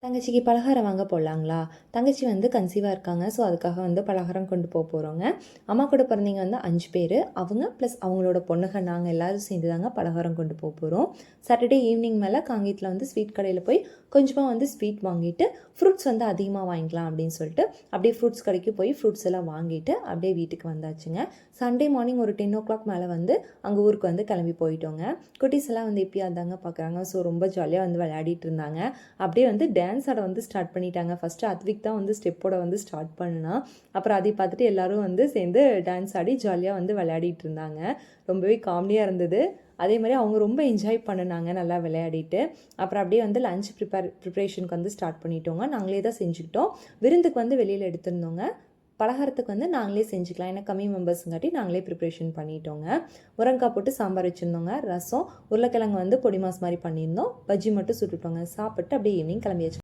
தங்கச்சிக்கு பலகாரம் வாங்க போகலாங்களா? தங்கச்சி வந்து கன்சீவாக இருக்காங்க. ஸோ அதுக்காக வந்து பலகாரம் கொண்டு போகிறோங்க. அம்மா கூட பிறந்தவங்க வந்து 5 பேர். அவங்க ப்ளஸ் அவங்களோட பொண்ணுங்க நாங்கள் எல்லோரும் சேர்ந்து தாங்க பலகாரம் கொண்டு போகிறோம். சாட்டர்டே ஈவினிங் மேலே காங்கேயத்தில் வந்து ஸ்வீட் கடையில் போய் கொஞ்சமாக வந்து ஸ்வீட் வாங்கிட்டு ஃப்ரூட்ஸ் வந்து அதிகமாக வாங்கிக்கலாம் அப்படின்னு சொல்லிட்டு அப்படியே ஃப்ரூட்ஸ் கடைக்கு போய் ஃப்ரூட்ஸ் எல்லாம் வாங்கிட்டு அப்படியே வீட்டுக்கு வந்தாச்சுங்க. சண்டே மார்னிங் ஒரு 10 o'clock மேலே வந்து அங்கே ஊருக்கு வந்து கிளம்பி போயிட்டோங்க. குட்டீஸ் எல்லாம் வந்து எப்பயாவது தாங்க பார்க்குறாங்க. ஸோ ரொம்ப ஜாலியாக வந்து விளையாடிட்டு இருந்தாங்க. அப்படியே வந்து டான்ஸ் ஆட வந்து ஸ்டார்ட் பண்ணிட்டாங்க. ஃபஸ்ட்டு அத்விக் தான் வந்து ஸ்டெப்போட வந்து ஸ்டார்ட் பண்ணுனா. அப்புறம் அதை பார்த்துட்டு எல்லோரும் வந்து சேர்ந்து டான்ஸ் ஆடி ஜாலியாக வந்து விளையாடிட்டு இருந்தாங்க. ரொம்பவே காமெடியாக இருந்தது. அதே மாதிரி அவங்க ரொம்ப என்ஜாய் பண்ணினாங்க நல்லா விளையாடிட்டு. அப்புறம் அப்படியே வந்து லஞ்ச் ப்ரிப்ரேஷனுக்கு வந்து ஸ்டார்ட் பண்ணிட்டோங்க. நாங்களே தான் செஞ்சுக்கிட்டோம். விருந்துக்கு வந்து வெளியில் எடுத்திருந்தோங்க. பலகாரத்துக்கு வந்து நாங்களே செஞ்சுக்கலாம். ஏன்னா கம்மி மெம்பர்ஸுங்காட்டி நாங்களே ப்ரிப்ரேஷன் பண்ணிட்டோங்க. முருங்கைக்காய் போட்டு சாம்பார் வச்சுருந்தோங்க. ரசம், உருளைக்கிழங்கு வந்து பொடி மாஸ் மாதிரி பண்ணியிருந்தோம். பஜ்ஜி மட்டும் சுட்டுட்டோங்க. சாப்பிட்டு அப்படியே ஈவினிங் கிளம்பியாச்சு.